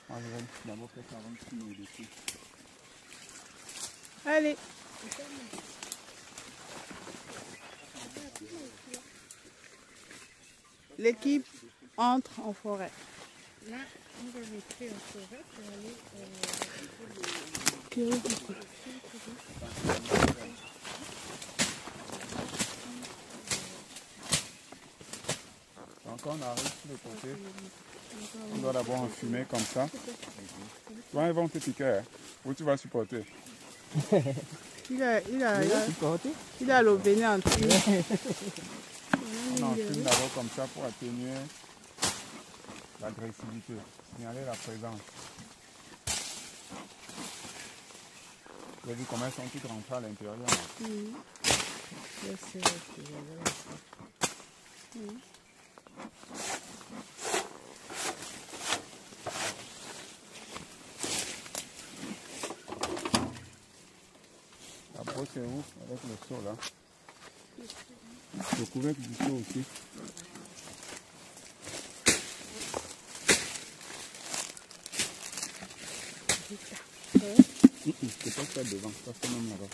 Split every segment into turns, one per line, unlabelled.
Moi, je vais d'abord faire 46 000 dessus.
Allez. L'équipe entre en forêt.
Là, on va rentrer en forêt pour aller
Donc quand on arrive sur le côté, on doit d'abord enfumer comme ça. Toi, ils vont te piquer. Hein? Où tu vas supporter?
Il a le béné en dessous.
On enfume d'abord comme ça pour atténuer l'agressivité, signaler la présence. Vous avez vu comment elles sont toutes rentrées à l'intérieur. La brosse est où avec le seau là? Le couvercle du seau aussi. C'est pas ça devant, ça c'est même là-bas.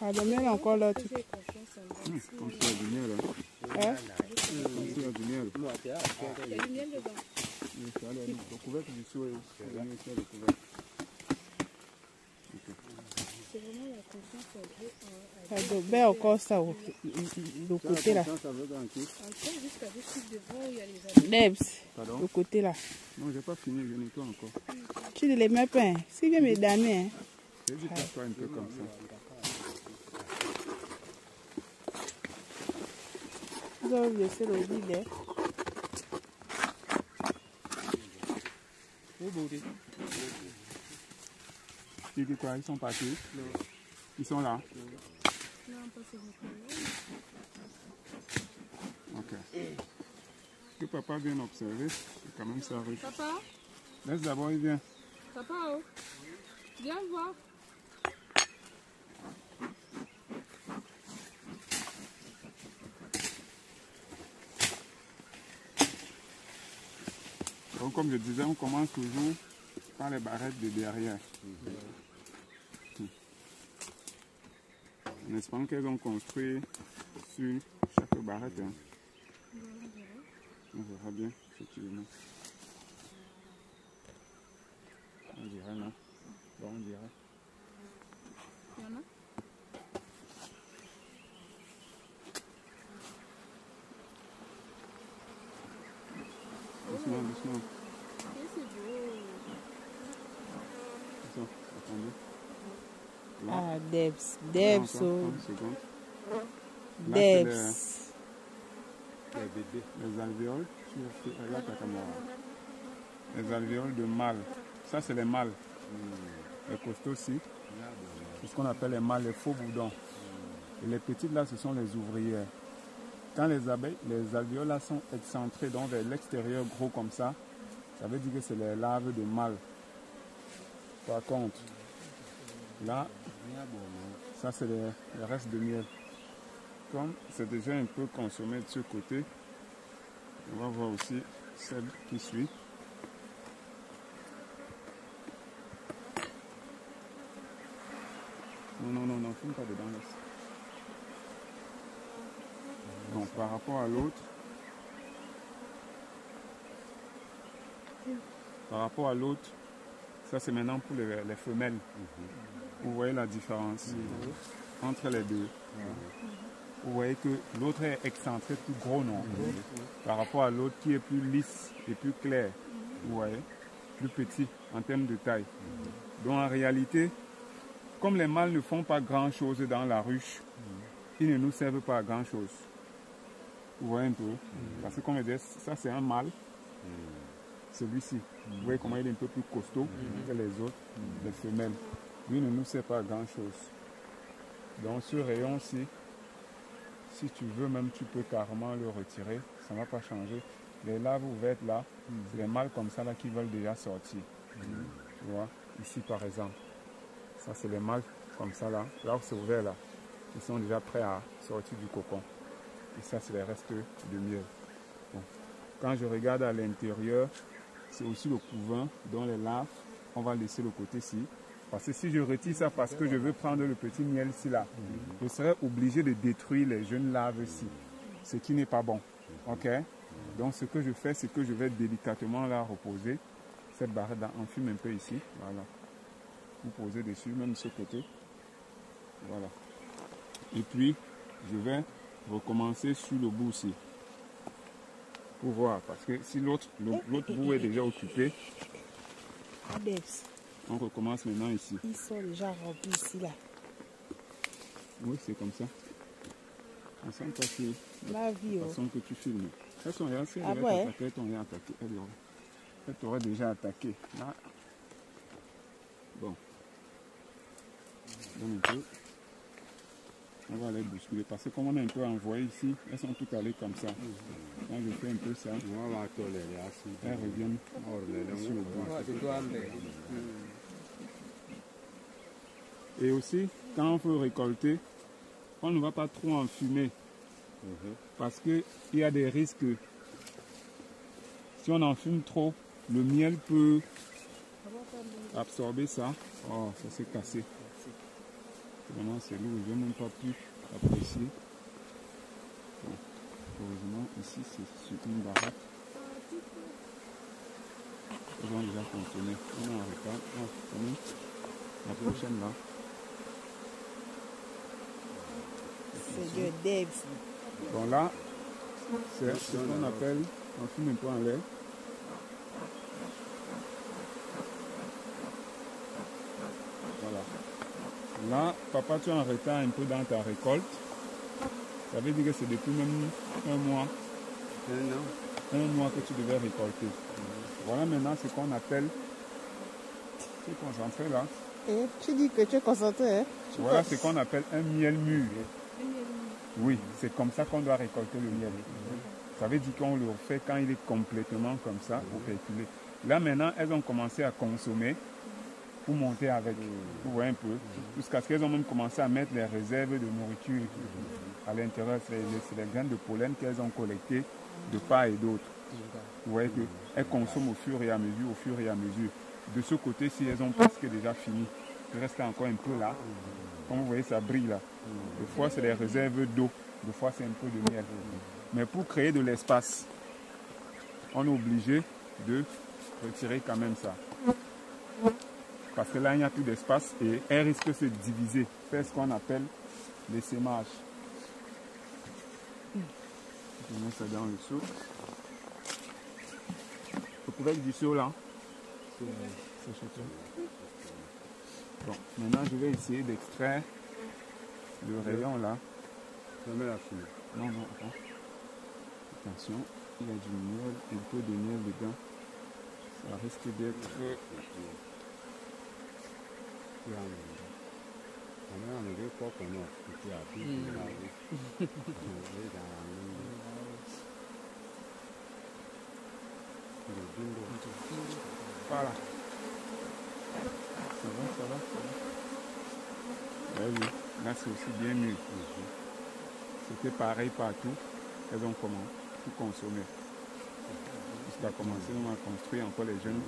Ah, le miel encore là.
Comme s'il y a du miel là.
Hein?
Comme s'il y a du miel.
Il y a du miel dedans.
Le couvercle du seau est où? Le couvercle.
C'est vraiment la confiance en Dieu.
Ça doit encore ça, le côté là.
Encore jusqu'à ce devant où il y a les amis.
Debs,
Pardon?
le côté là.
Non, j'ai pas fini, je nettoie encore.
Tu ne les mets pas. Hein. Si vient me donner. Hein.
Je dis toi un peu comme ça.
Vous avez laissé le vide. Hein.
Tu dis quoi? Ils sont partis? Ils sont là? Ok. Que papa vienne observer, c'est quand même ça arrive.
Papa?
Laisse d'abord, il vient.
Papa, oh. Viens voir.
Donc, comme je disais, on commence toujours par les barrettes de derrière. En espérant qu'elles ont construit sur chaque barrette. Hein. On verra bien, effectivement. On dirait, non? Bon, on dirait.
Il y en a?
Doucement, doucement.
C'est beau.
Attends, attendez. Là,
Ah, Debs.
là
Debs.
encore,
Oh.
30 secondes. Là, c'est
Debs.
les alvéoles. Regarde ta caméra. Les alvéoles de mâle. Ça, c'est les mâles. Les costauds aussi. C'est ce qu'on appelle les mâles, les faux boudons. Et les petites là, ce sont les ouvrières. Quand les abeilles, les alvéoles là sont excentrées, donc vers l'extérieur gros comme ça veut dire que c'est les larves de mâle. Par contre, là, ça c'est les restes de miel. Comme c'est déjà un peu consommé de ce côté, on va voir aussi celle qui suit. Non, fume pas dedans. Laisse. Donc par rapport à l'autre, ça c'est maintenant pour les femelles. Vous voyez la différence entre les deux. Vous voyez que l'autre est excentré, plus gros, non? Par rapport à l'autre qui est plus lisse et plus clair. Vous voyez? Plus petit en termes de taille. Donc en réalité, comme les mâles ne font pas grand chose dans la ruche, ils ne nous servent pas à grand chose. Vous voyez un peu? Parce que comme je disais, ça c'est un mâle. Celui-ci. Vous voyez comment il est un peu plus costaud que les autres, les femelles. Lui ne nous sert pas à grand chose. Donc ce rayon-ci, si tu veux même, tu peux carrément le retirer. Ça ne va pas changer. Les larves ouvertes là, C'est les mâles comme ça là qui veulent déjà sortir. Tu vois, ici par exemple. Ça c'est les mâles comme ça là. Là où c'est ouvert là. Ils sont déjà prêts à sortir du cocon. Et ça c'est les restes de miel. Bon. Quand je regarde à l'intérieur, c'est aussi le couvain dont les larves, on va laisser le côté-ci. Parce que si je retire ça parce que je veux prendre le petit miel ici là, je serais obligé de détruire les jeunes larves ici. Ce qui n'est pas bon. Ok? Donc ce que je fais, c'est que je vais délicatement la reposer. Cette barrette là, on fume un peu ici. Voilà. Vous posez dessus, même ce côté. Voilà. Et puis, je vais recommencer sur le bout aussi. Pour voir, parce que si l'autre bout est déjà occupé, on recommence maintenant ici.
Ils sont déjà remplis ici là.
Oui, c'est comme ça. On sent pas que
La vie,
la façon que tu filmes. Elles sont là, si elles devaient t'attaquer, elles t'auraient attaqué. Elles t'auraient déjà attaqué. Là. Bon. Donne un peu. On va les bousculer parce que comme on a un peu envoyé ici, elles sont toutes allées comme ça. Quand je fais un peu ça, elles reviennent sur le bout. Et aussi, quand on veut récolter, on ne va pas trop enfumer. Parce qu'il y a des risques. Si on enfume trop, le miel peut absorber ça. Oh, ça s'est cassé. Vraiment, c'est lourd, je n'ai même pas pu apprécier. Bon, heureusement, ici, c'est sur une baraque. Ils ont déjà fonctionné. On est en retard. La prochaine là.
C'est du Debs.
Bon, là, c'est ce qu'on appelle, on fume un peu en l'air. Voilà. Là, papa, tu es en retard un peu dans ta récolte. Ça veut dire que c'est depuis même un mois. Un mois que tu devais récolter. Voilà maintenant ce qu'on appelle. Tu es concentré là.
Et tu dis que tu es concentré, hein?
Voilà ce qu'on appelle un miel mûr. Oui, c'est comme ça qu'on doit récolter le miel. Ça veut dire qu'on le fait quand il est complètement comme ça, pour calculer. Là maintenant, elles ont commencé à consommer pour monter avec. Vous voyez un peu. Jusqu'à ce qu'elles ont même commencé à mettre les réserves de nourriture à l'intérieur. C'est les graines de pollen qu'elles ont collectées de part et d'autre. Vous voyez qu'elles consomment au fur et à mesure, De ce côté-ci, elles ont presque déjà fini. Il reste encore un peu là. Comme vous voyez, ça brille là. Des fois, c'est des réserves d'eau. Des fois, c'est un peu de miel. Mais pour créer de l'espace, on est obligé de retirer quand même ça. Parce que là, il n'y a plus d'espace et elle risque de se diviser. Faire ce qu'on appelle l'essaimage. Je mets ça dans le seau. Le couvercle du seau là, c'est chez toi. Bon, maintenant je vais essayer d'extraire le rayon là. Non, attends. Attention, il y a du miel, un peu de miel dedans. Ça risque d'être... Voilà. Ça va. Oui, là c'est aussi bien mieux. C'était pareil partout. Elles ont tout consommé. Jusqu'à commencer à construire encore les jeunes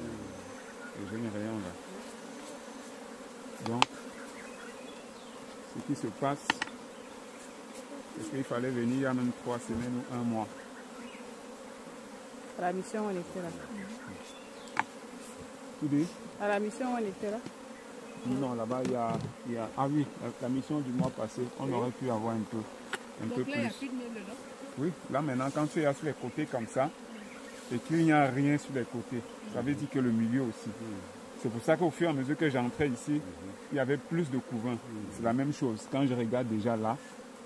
rayons là. Donc, ce qui se passe, c'est qu'il fallait venir il y a même 3 semaines ou 1 mois.
À la mission, on était là.
Tu dis?
À la mission, on était là.
Non, là-bas, il y a... Ah oui, la mission du mois passé, on aurait pu avoir un peu
Donc là,
plus.
il n'y a plus de miel dedans?
Oui, là maintenant, quand tu es sur les côtés comme ça, et qu'il n'y a rien sur les côtés, ça veut dire que le milieu aussi. C'est pour ça qu'au fur et à mesure que j'entrais ici, il y avait plus de couvains. C'est la même chose. Quand je regarde déjà là,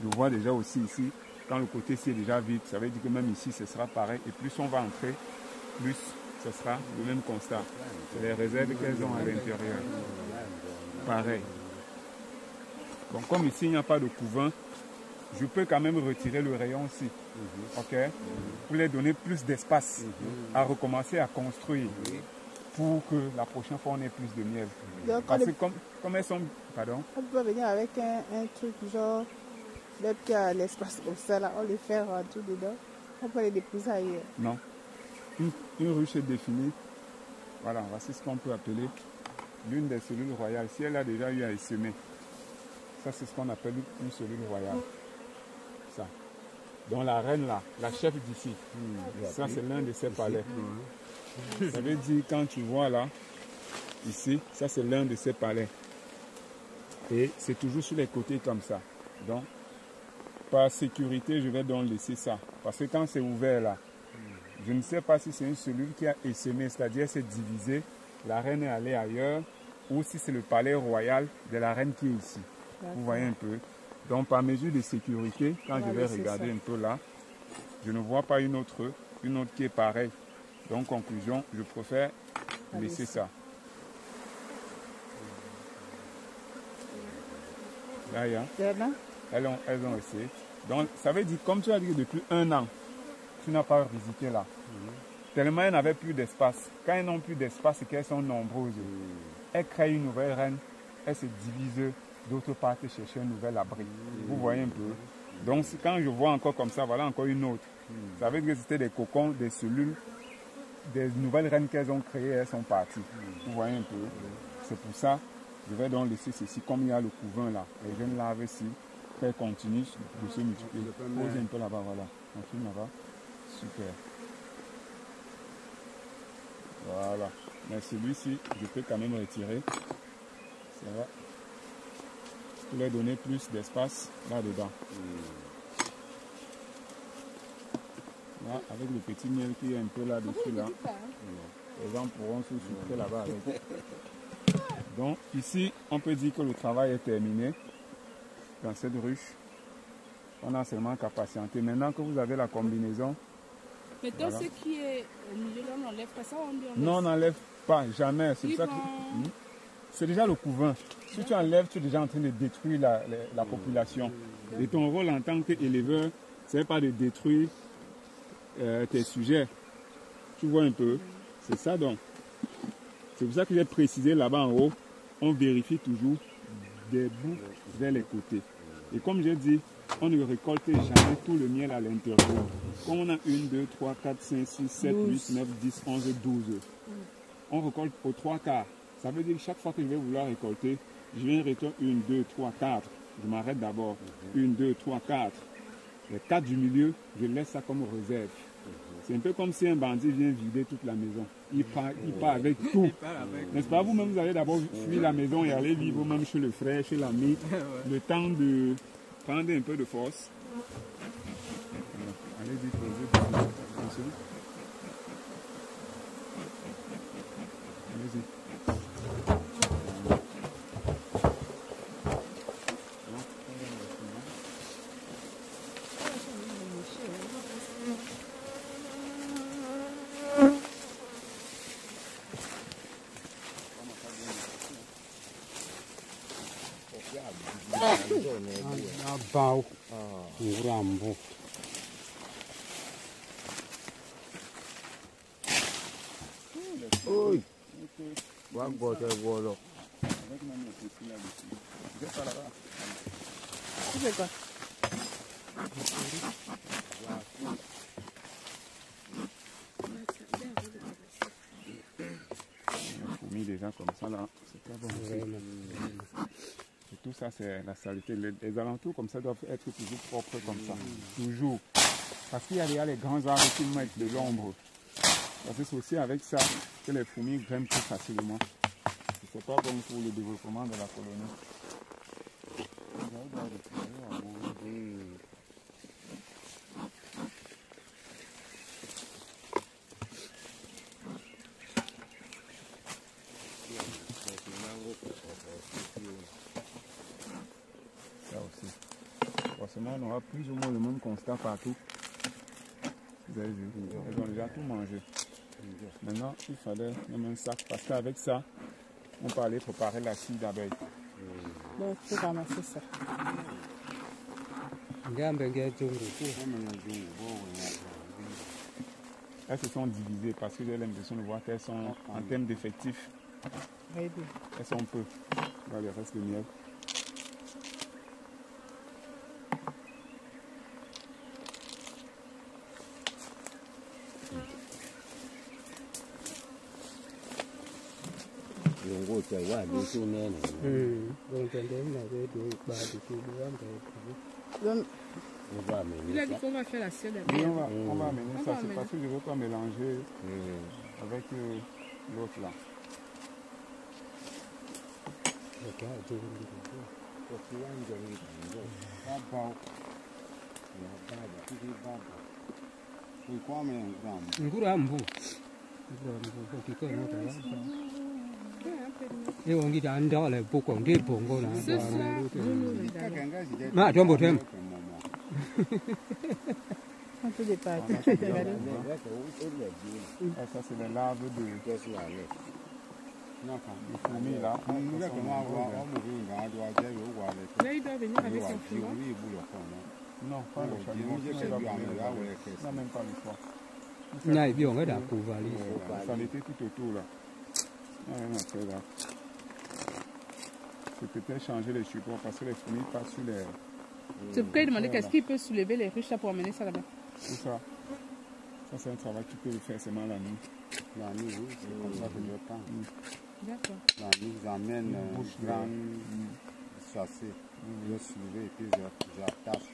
je vois déjà aussi ici, quand le côté-ci est déjà vide, ça veut dire que même ici, ce sera pareil. Et plus on va entrer, plus ce sera le même constat. C'est les réserves qu'elles ont à l'intérieur. Pareil. Donc comme ici, il n'y a pas de couvain, je peux quand même retirer le rayon aussi. ok, pour les donner plus d'espace à recommencer à construire pour que la prochaine fois on ait plus de miel.
Donc,
Parce que comme elles sont... Pardon?
on peut venir avec un truc genre, dès qu'il y a l'espace au sol, là, on les fait rentrer dedans. On peut les déposer ailleurs.
Non. Une ruche est définie. Voilà, voici ce qu'on peut appeler l'une des cellules royales. Si elle a déjà eu à essaimer, ça c'est ce qu'on appelle une cellule royale. Ça. Donc la reine là, la chef d'ici, ça c'est l'un de ses palais. Ça veut dire quand tu vois là, ici, ça c'est l'un de ses palais. Et c'est toujours sur les côtés comme ça. Donc, par sécurité, je vais donc laisser ça. Parce que quand c'est ouvert là, je ne sais pas si c'est une cellule qui a essaimé, c'est-à-dire c'est divisé, la reine est allée ailleurs, ou si c'est le palais royal de la reine qui est ici. Vous voyez un peu. Donc par mesure de sécurité, quand je vais regarder un peu là, je ne vois pas une autre qui est pareille. Donc conclusion, je préfère laisser ça. Là, il y a. Elles ont essayé. Donc ça veut dire, comme tu as dit depuis 1 an, tu n'as pas visité là. Tellement elles n'avaient plus d'espace. Quand elles n'ont plus d'espace et qu'elles sont nombreuses, elles créent une nouvelle reine, elles se divisent, d'autres partent chercher un nouvel abri. Vous voyez un peu. Donc quand je vois encore comme ça, voilà encore une autre. Ça veut dire que c'était des cocons, des cellules, des nouvelles reines qu'elles ont créées, elles sont parties. Vous voyez un peu. C'est pour ça, je vais donc laisser ceci, comme il y a le couvain là, les jeunes larves ici, qu'elles continuent de se multiplier. Posez un peu là-bas, voilà. On filme là-bas. Super. Voilà. Mais celui-ci, je peux quand même retirer. Ça va. Pour leur donner plus d'espace là-dedans. Là, avec le petit miel qui est un peu là-dessus, là, les gens pourront se souffler là-bas avec. Donc, ici, on peut dire que le travail est terminé dans cette ruche. On a seulement qu'à patienter. Maintenant que vous avez la combinaison.
Maintenant, voilà. Ce qui est au milieu, là, on n'enlève pas ça, on dit on
non, on n'enlève pas, jamais. C'est déjà le couvain. Si tu enlèves, tu es déjà en train de détruire la population. Et ton rôle en tant qu'éleveur, ce n'est pas de détruire tes sujets. Tu vois un peu. C'est ça donc. C'est pour ça que j'ai précisé là-bas en haut, on vérifie toujours des bouts vers les côtés. Et comme j'ai dit, on ne récolte jamais tout le miel à l'intérieur. Comme on a 1, 2, 3, 4, 5, 6, 7, 8, 9, 10, 11, 12. On récolte aux 3 quarts. Ça veut dire que chaque fois que je vais vouloir récolter, je viens récolter 1, 2, 3, 4. Je m'arrête d'abord. 1, 2, 3, 4. Les 4 du milieu, je laisse ça comme réserve. C'est un peu comme si un bandit vient vider toute la maison. Il part avec tout. N'est-ce pas? Vous-même, vous allez d'abord fuir la maison et aller vivre même chez le frère, chez l'ami. Le temps de prendre un peu de force. Allez-y, posez. Allez-y.
Abau, Rambo. Oi, vai botar agora.
C'est quoi?
Fourmis déjà comme ça là, c'est pas bon. Et tout ça c'est la saleté. Les alentours comme ça doivent être toujours propres comme ça. Toujours. Parce qu'il y a les grands arbres qui mettent de l'ombre. Parce que c'est aussi avec ça que les fourmis grimpent plus facilement. C'est pas bon pour le développement de la colonie. Ça aussi. Forcément, on aura plus ou moins le même constat partout. Vous avez vu, elles ont déjà tout mangé. Maintenant, il fallait même un sac parce qu'avec ça, on peut aller préparer la scie d'abeille.
Donc, il faut ramasser ça.
Elles se sont divisées parce que j'ai l'impression de voir qu'elles sont en termes d'effectifs. Elles sont peu. Là, il reste le miel.
Il a dit qu'on va faire la sienne
Oui, on va amener ça. C'est parce que je ne veux pas mélanger avec l'autre là.
Un peu de pâte.
Ça, c'est les larves de fourmis là.
Là, il doit venir avec son fourreau.
Non, pas le chalumeau. Non, même pas le choix. Ça l'était tout autour là. C'est peut-être changer les supports parce que les fourmis passent sur les...
C'est pourquoi il demandait qu'est-ce qu'il peut soulever les ruches là pour amener ça là-bas.
C'est ça. Ça, c'est un travail que tu peux le faire seulement la nuit.
La nuit, oui, c'est comme ça que je prends.
D'accord.
La nuit, j'emmène un grand chassé. Je vais soulever et puis j'attache.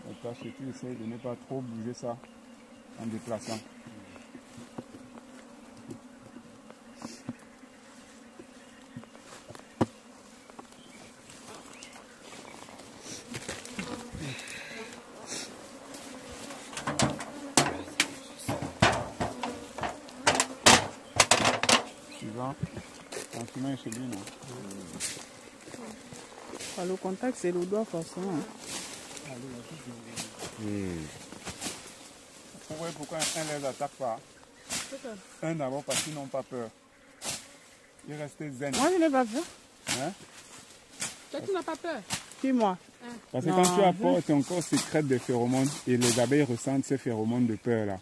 L'attache et tu essaies de ne pas trop bouger ça en déplaçant. Chez lui, non?
Le contact, c'est le doigt forcément.
Vous voyez pourquoi un ne les attaque pas? Un d'abord parce qu'ils n'ont pas peur. Ils restent zen.
Moi, je n'ai pas peur.
Hein?
Toi, tu n'as pas peur?
Puis moi.
Parce que quand tu apportes, ton corps sécrète des phéromones et les abeilles ressentent ces phéromones de peur là.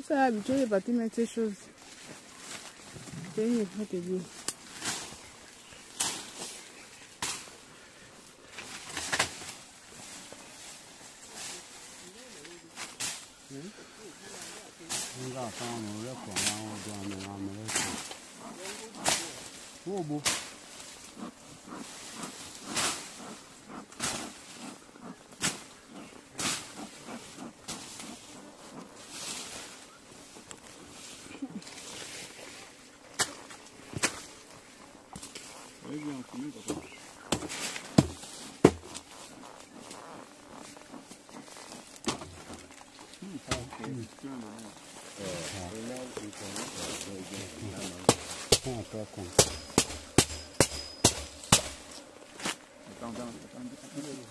C'est habitué de partir mettre ces choses. C'est mieux, je te dis.
Oh, beau.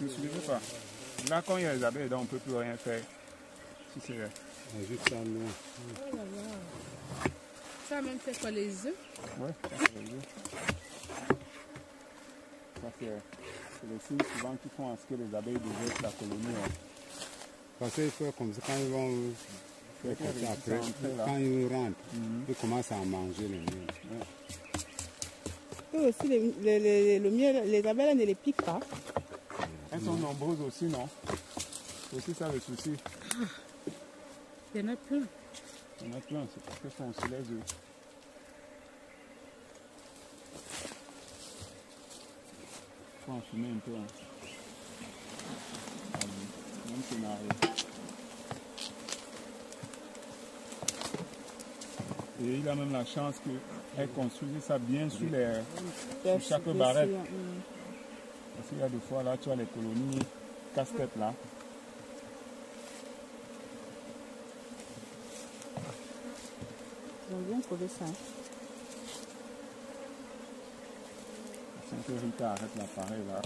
Ne suivez pas. Là, quand il y a les abeilles, on ne peut plus rien faire. Si c'est juste un loin.
Oh là là. Ça même fait quoi, les œufs?
Oui, ça fait les œufs. Ça c'est les signes souvent qui font à ce que les abeilles désertent la colonie.
Parce qu'il faut comme ça, quand ils vont faire comme ça après, quand ils rentrent, ils commencent à manger le miel.
Et aussi, le miel, les abeilles ne les piquent pas.
Elles sont nombreuses aussi, non? C'est aussi ça le souci.
Il y en a plein.
Il y en a plein, c'est parce qu'elles font aussi les œufs. Il faut en fumer un peu. Hein. Même scénario. Et il a même la chance qu'elle construise ça bien sur chaque barrette. Parce qu'il y a des fois là, tu as les colonies casse-tête là.
Ils ont bien collé ça.
C'est un peu Rita arrête l'appareil là.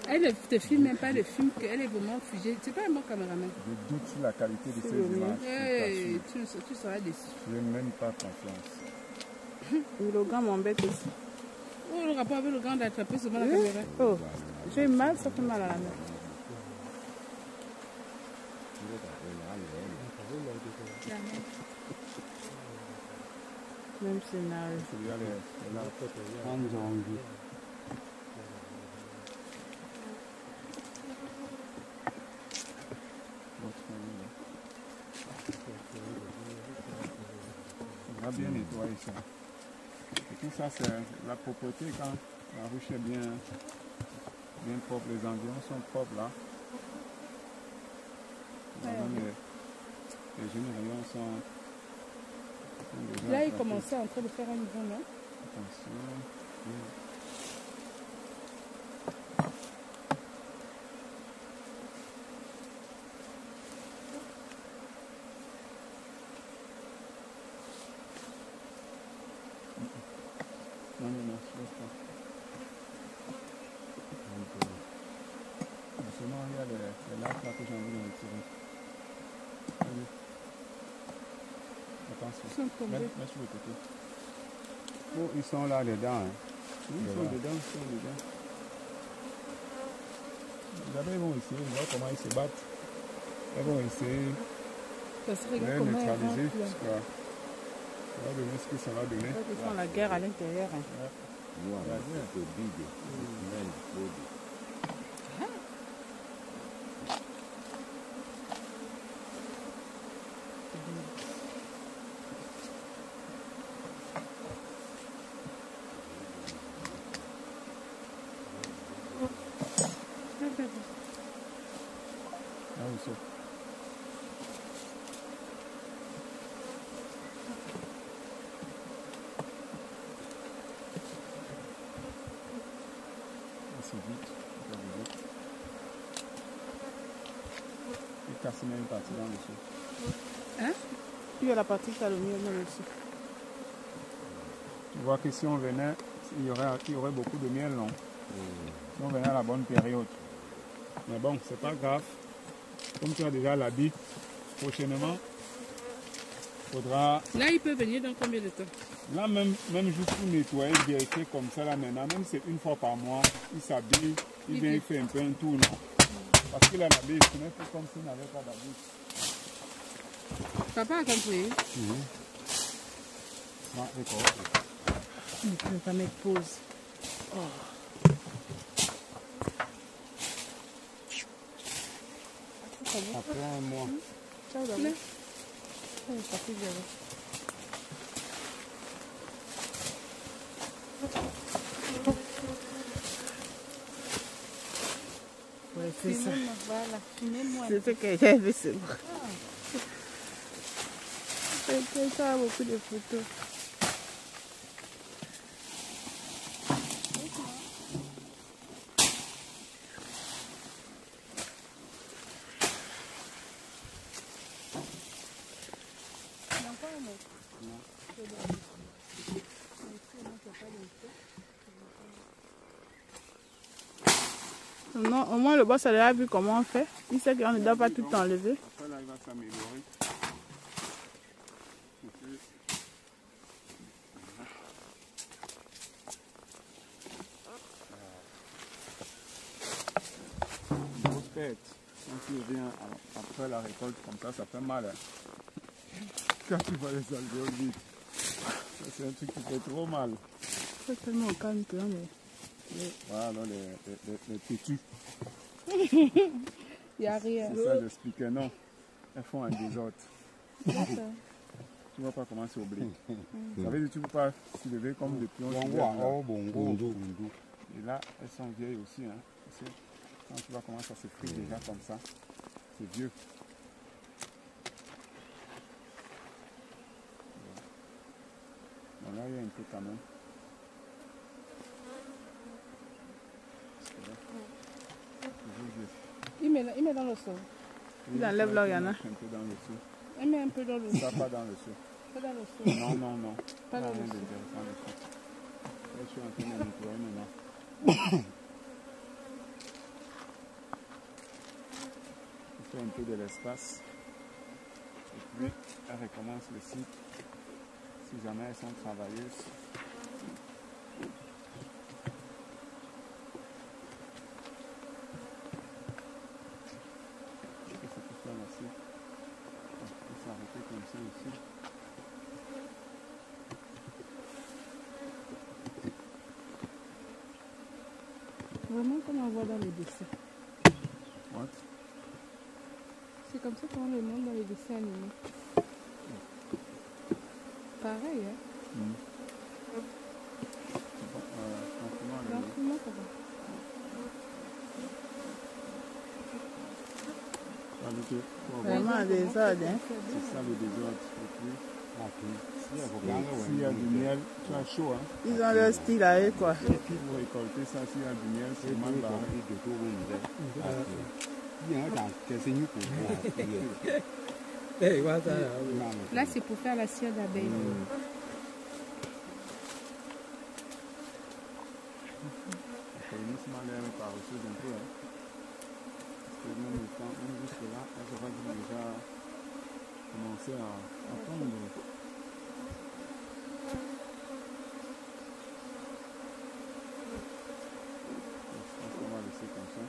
Elle ne te filme même pas, elle filme qu'elle est vraiment figée. C'est pas un bon caméraman.
Je doute sur la qualité de ces images.
Hey, tu seras déçu.
Je n'ai même pas confiance.
Le gars m'embête aussi.
Oh, le rapport avec le gant d'attraper souvent la caméra.
Oh, j'ai mal, ça fait mal à la main. Même scénario.
Celui-là, est là.
Quand nous avons vu.
On va bien nettoyer ça. Et tout ça, c'est la propreté quand la ruche est bien propre, les environs sont propres là. Même les jeunes rayons sont déjà
Là, il
attrapés.
commençait en train de faire un niveau, non?
Attention. Non, je laisse pas. Justement, il y a les lacs là que j'ai envie de retirer. Allez. Attention.
Ils sont tombés.
Mets sur le côté.
Oh, ils sont là dedans. Hein.
Oui, ils sont dedans, ils sont dedans. Les abeilles vont essayer, voir comment ils se battent. Elles vont essayer
Parce que
de
regarde
les
comment elles
neutraliser.
rentrent là.
Ça va donner ce que ça va donner.
Ils font la guerre à l'intérieur. Hein.
Ah oui, ça. C'est vite, ça va vite. Il casse même une partie dans le dessous.
Hein?
Puis il y a la partie qui a le mieux même aussi.
Tu vois que si on venait, il y aurait beaucoup de miel, non? Si on venait à la bonne période. Mais bon, c'est pas grave. Comme tu as déjà l'habit, prochainement, il faudra.
Là, il peut venir dans combien de temps?
Là, même juste pour nettoyer, vérifier comme ça, là maintenant, même si c'est une fois par mois, il s'habille, il vient, il fait un peu un tour, non? Parce qu'il a l'habit, il fait comme s'il n'avait pas d'habit.
Papa a compris.
Non, d'accord.
Il ne peut pas mettre pause.
Après un mois.
Ciao d'abord. Elle est partie d'abord. Ouais, c'est ça.
Voilà, filmez-moi.
C'est ce que j'ai vu, c'est bon. Ça a beaucoup de photos. Non, au moins le boss a déjà vu comment on fait. Il sait qu'on ne doit pas tout enlever.
Après là, il va s'améliorer. Une grosse pète. Quand tu reviens après la récolte comme ça fait mal. Hein. Quand tu vois les alvéoles vides, c'est un truc qui fait trop mal.
C'est tellement calme que mais...
Voilà, les têtus.
Il n'y a rien.
C'est ça, j'expliquais. Non, elles font un désordre. Tu vois pas comment c'est au blé. Ça veut dire que tu ne peux pas soulever comme des pions. Et là, elles sont vieilles aussi. Hein. Quand tu vois comment ça se frit déjà comme ça, c'est vieux. Bon, là, il y a un peu quand même.
Il met dans le sol.
Il enlève là, il y en a.
Un peu dans le seau.
Il met un peu dans le sol.
Ça, pas dans le seau.
Pas dans le sol.
Non, non, non.
Pas dans le
rien
seau.
d'intéressant dessus. Là, je suis en train de nettoyer maintenant. Je fais un peu de l'espace. Et puis, elle recommence le site. Si jamais elles sont travailleuses.
Vraiment comme on voit dans les dessins.
What?
C'est comme ça qu'on le montre dans les dessins animés. Pareil, hein? Franchement, ça va.
Vraiment désordre, hein?
C'est ça le désordre.
S'il
S'il y a du miel, tu as chaud, hein?
Ils ont leur style à eux, quoi.
Et puis vous récoltez ça, s'il y a du miel, c'est mal barré.
Là, c'est pour faire la cire d'abeille.
Initialement, elle est paresseuse un peu, hein? Parce que même le temps, même jusque là, elle se voit déjà commencer à prendre. Je pense qu'on va laisser comme ça.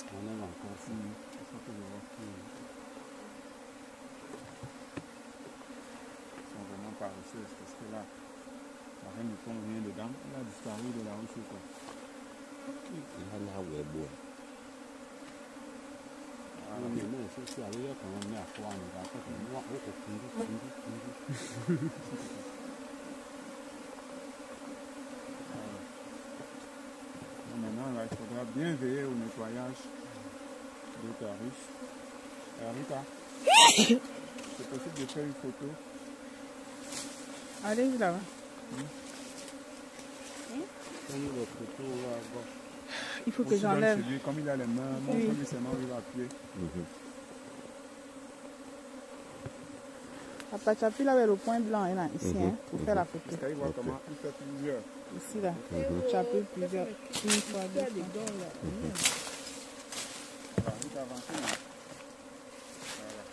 On est encore
C'est ça que je vois. Ils sont vraiment paresseuses parce que là, la reine ne tombe rien dedans. Elle a disparu de la roche, quoi. Maintenant, là, il faudra bien veiller au nettoyage de ta ruche. Rita, c'est possible de faire une photo.
Allez, là-bas. Il faut que
Aussi
j'enlève.
donne celui, comme il a les mains, montre-lui seulement où il va appuyer.
Papa, tu appuies là avec le point blanc, là, ici, hein, pour faire la photo.
Parce qu'il voit comment il fait plusieurs.
Ici, là. Tu appuies plusieurs. Une fois, deux fois.
Voilà, il avance là. Voilà.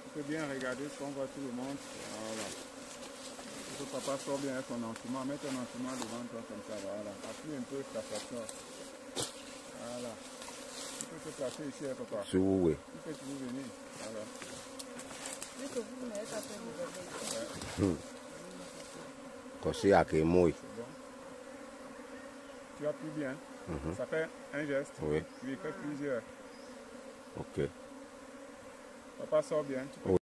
Tu peux bien regarder ce qu'on voit tout le monde. Voilà. Il faut que papa sort bien avec son instrument. Mets ton instrument devant toi comme ça. Voilà. Appuie un peu ta façon. Voilà. Tu peux te placer ici, hein, papa.
Si vous voulez.
Tu peux toujours venir. Voilà.
Comme à que moi.
C'est bon. Tu appuies bien. Ça fait un geste.
Oui.
Tu y fais plusieurs.
Ok.
Papa sort bien. Tu peux